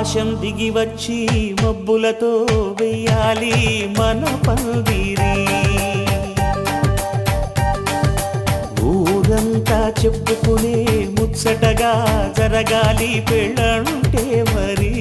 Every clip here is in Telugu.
ఆకాశం దిగి వచ్చి మబ్బులతో వెయ్యాలి మన పందిరి. ఊరంతా చెప్పుకునే ముచ్చటగా జరగాలి పెళ్ళంటే మరి.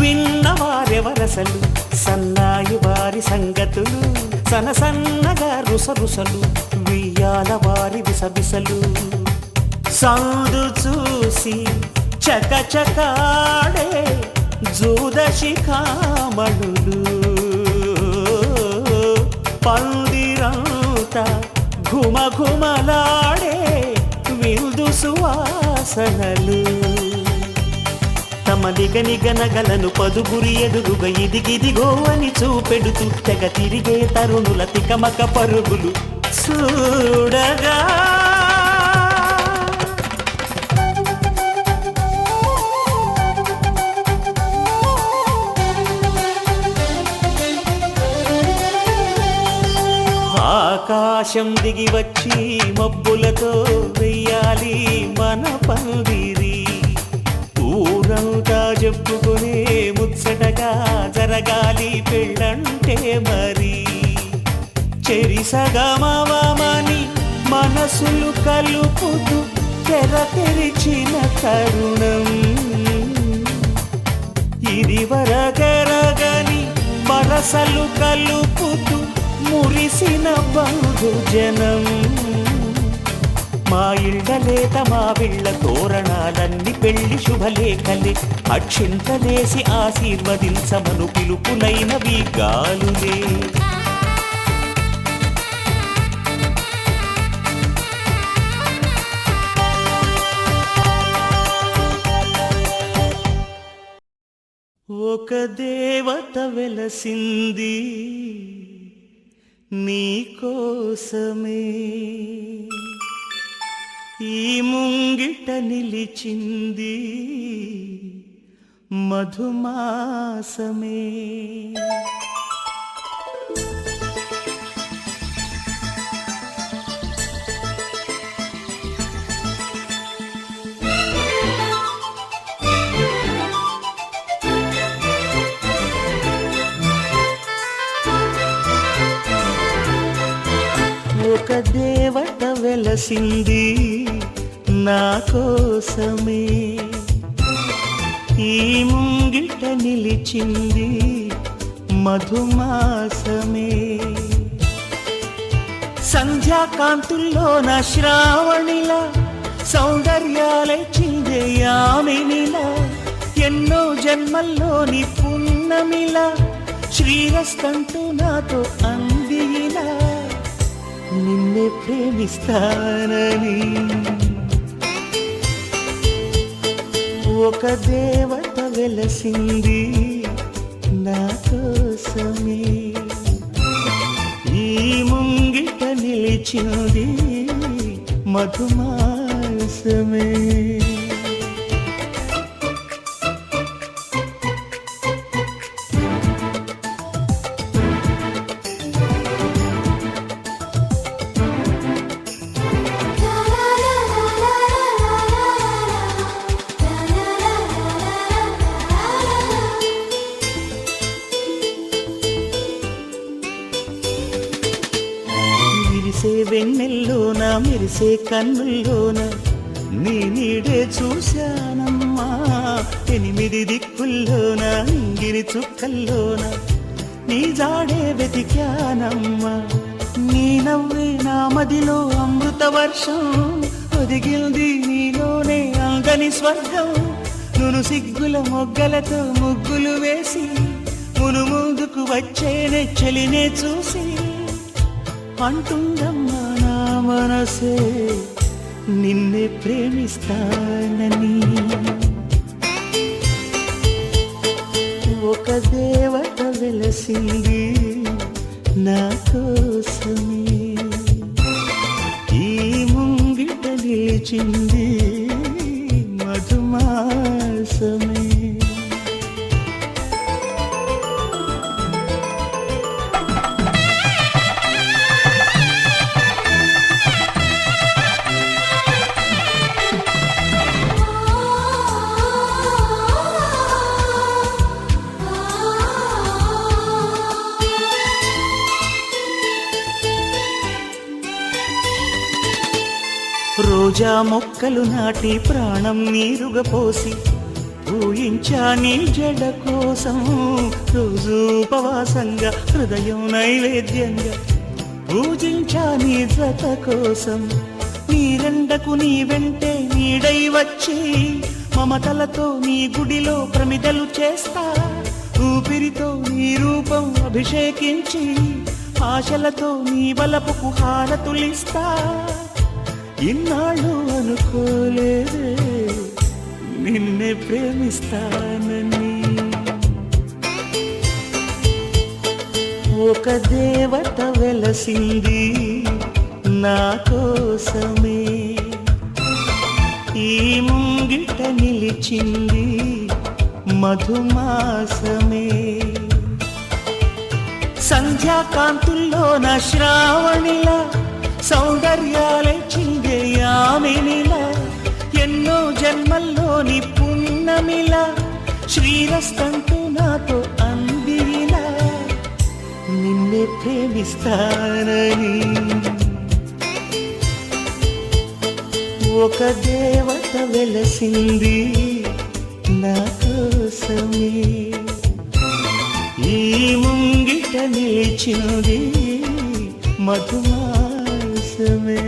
విన్నవారెవరసలు సన్నాయి వారి సంగతులు, సనసన్నగా రుసరుసలు వియ్యాల వారి విసబిసలు. సందు చూసి చకచకాడే జూదశిఖామణులు, పందిరంతా ఘుమఘుమలాడే విందు సువాసనలు. తమ నిగనిగనగలను పదుగురి ఎదురుగా ఇదిగిదిగో అని చూపెడుతూ తెగ తిరిగే తరుణుల తికమక పరుగులు చూడగా. ఆకాశం దిగి వచ్చి మబ్బులతో వెయ్యాలి మన పందిరి. ఊరంతా చెప్పుకునే ముచ్చటగా జరగాలి పెళ్ళంటే మరి. చెరిసగమవమని మనసులు కలుపుతూ తెర తెరిచిన తరుణం, ఇది వరగరగని వరసలు కలుపుతూ మురిసిన బంధుజనం. మా ఇళ్ళలేత మా విళ్ళ తోరణాలన్నీ పెళ్లి శుభలేఖలే, అక్షింతలేసి ఆశీర్వదించమను పిలుపులైనవి గాలులే. ఒక దేవత వెలసింది నీకోసమే, ఈ ముంగిట నిలిచింది మధుమాసమే. ఒక దేవత వెలసింది నా కోసమే, ఈ ముంగిట నిలిచింది మధుమాసమే. సంధ్యాకాంతుల్లో నా శ్రావణిలా సౌందర్యాలే చిందే యామినిలా, ఎన్నో జన్మల్లోని పున్నమిలా శ్రీరస్తంటూ నాతో అందిలా. నిన్నే ప్రేమిస్తానని ఒక దేవత వెలసింది నా కోసమే, ఈ ముంగిట నిలిచింది మధుమాసమే. వెన్నెల్లోన మెరిసే కన్నుల్లోన నీ నీడే చూశానమ్మా, 8 దిక్కుల్లోన ఇంగిరి చుక్కల్లోన నీ జాడే వెతికానమ్మా. నీ నవ్వే నా మదిలో అమృత వర్షం, ఒదిగింది నీలోనే అందని స్వర్గం. నును సిగ్గుల మొగ్గలతో ముగ్గులు వేసి మును ముందుకు వచ్చేనే చలినే చూసి, అంటుందమ్మా నా మనసే నిన్నే ప్రేమిస్తానని. ఒక దేవత వెలసింది నా కోసమే, ఈ ముంగిట నిలిచింది మధుమాసమే. రోజా మొక్కలు నాటి ప్రాణం నీరుగా పోసి పూయించా నీ జడ కోసం, రోజు ఉపవాసంగా హృదయం నైవేద్యంగా పూజించా నీ జత కోసం. నీరెండకు నీ వెంటే నీడై వచ్చి మమతలతో నీ గుడిలో ప్రమిదలు చేస్తా, ఊపిరితో నీ రూపం అభిషేకించి ఆశలతో నీ బలపుకు హారతులిస్తా. ఇన్నాళ్ళు అనుకోలేదే నిన్నే ప్రేమిస్తానని, ఒక దేవత వెలసింది నా కోసమే, ఈ ముంగిట నిలిచింది మధుమాసమే. సంధ్యాకాంతుల్లో నా శ్రావణిలా సౌందర్యాలే చిందే యామినిలా, ఎన్నో జన్మల్లోని పున్నమిలా శ్రీరస్తంటూ నాతో అందిలా, నిన్నే ప్రేమిస్తానని. ఒక దేవత వెలసింది నా కోసమే, ఈ ముంగిట నిలిచింది మధుమాసమే.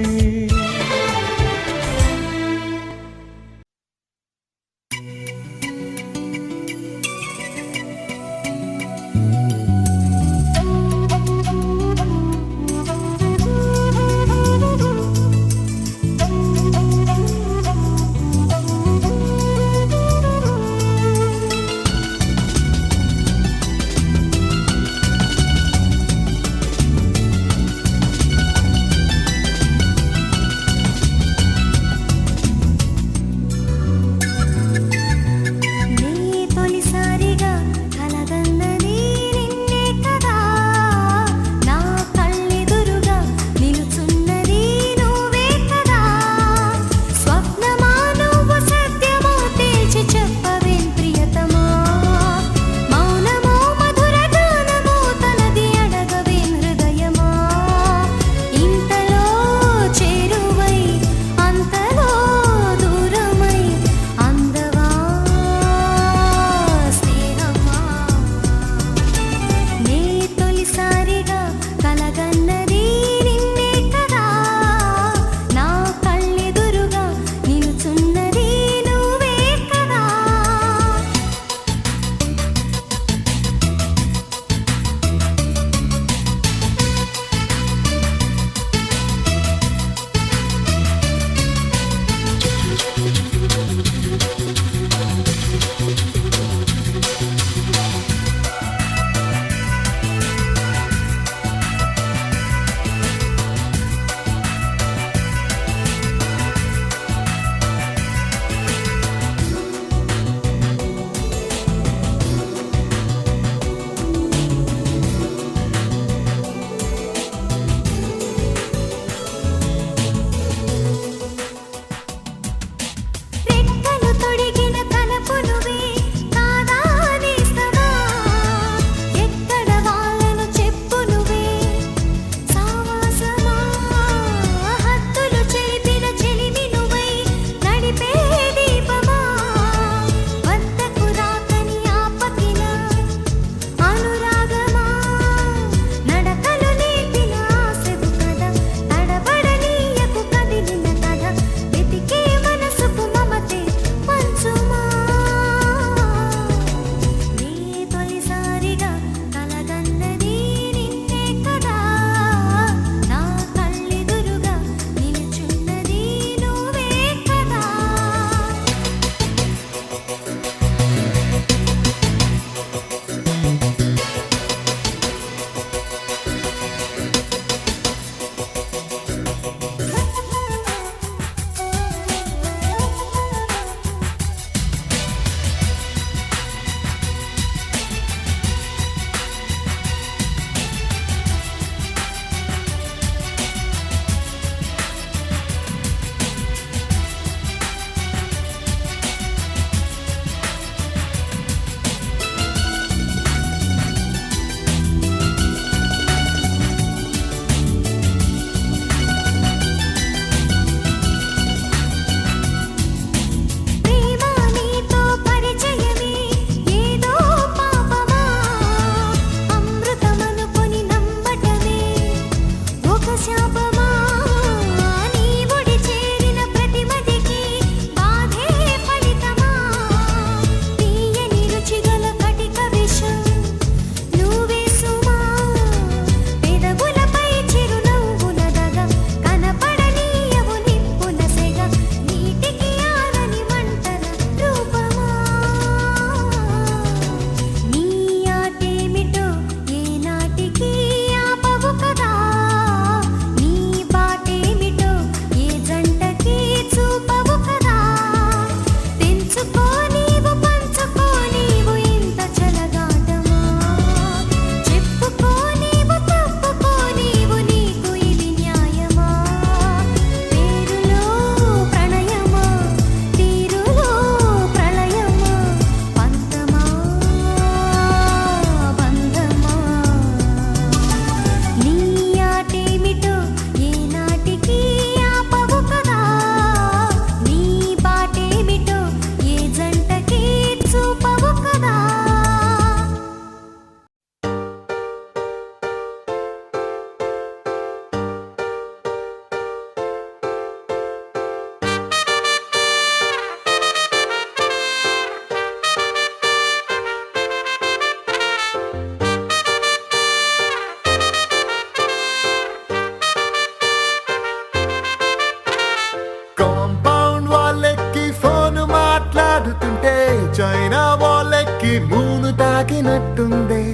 తాకినట్టుంది.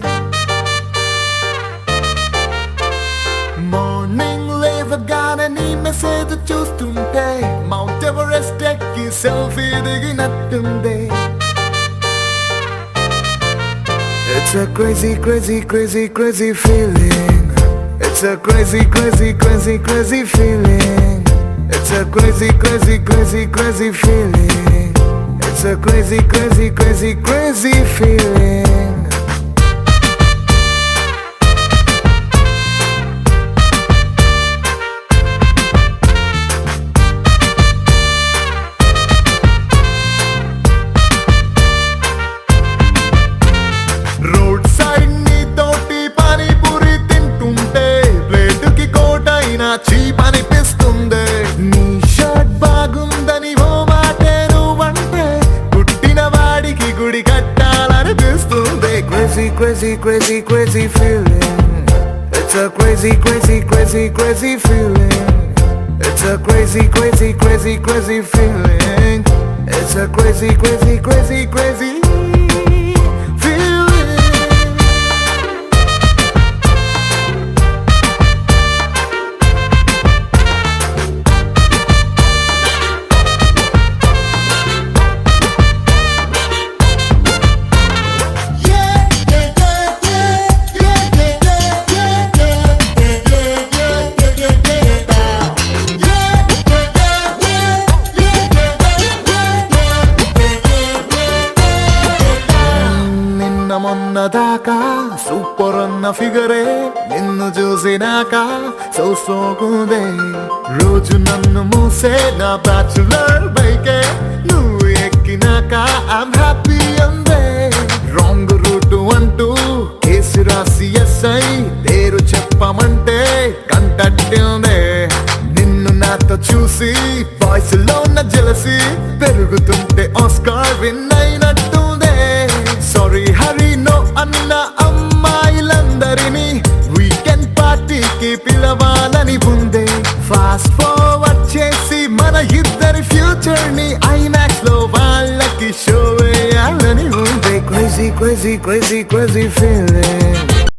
మార్నింగ్ లేవగానే నీ మెసేజ్ చూస్తుంటే మౌంట్ ఎవరెస్ట్ ఎక్కి selfie దిగినట్టుంది. It's a crazy, crazy, crazy, crazy feeling. It's a crazy, crazy, crazy, crazy feeling. It's a crazy, crazy, crazy, crazy feeling. It's a crazy, crazy, crazy, crazy feeling. Road side నీ తోటి పానీపూరి తింటుంటే ప్లేటుకి కోటైనా చీప్ అనిపిస్తుంది. నీ షర్ట్ బాగుందని ఓ మాటే నువ్వంటే పుట్టిన వాడికి గుడి కట్టాలనిపిస్తుంది. Crazy, crazy, crazy, crazy feeling. It's a crazy, crazy, crazy, crazy feeling. It's a crazy, crazy, crazy, crazy feeling. It's a crazy, crazy, crazy, crazy feeling. మొన్న దాకా సూపర్ అన్న ఫిగరే నిన్ను చూసినాక సోకుందే. రోజు నన్ను మూసే నా బ్యాచులర్ బైకే నువ్వు ఎక్కినాక ఐమ్ హ్యాపీ అందే. రాంగ్ రూట్ అంటూ కేసు రాసి ఎస్ఐ పేరు చెప్పమంటే కంటట్టిందే. నిన్ను నాతో చూసి బాయ్స్ లో ఉన్న జెలసీ పెరుగుతుంటే ఆస్కార్ విన్ అయినట్టుందే. సారీ హరి నో అన్న అమ్మాయిలందరినీ వీకెండ్ పార్టీకి పిలవాలని ఉందే. ఫాస్ట్ ఫార్వర్డ్ చేసి మన ఇద్దరి ఫ్యూచర్ ని ఐమాక్స్ లో వాళ్ళకి షో వేయాలని ఉందే. Crazy, crazy, crazy, crazy feeling.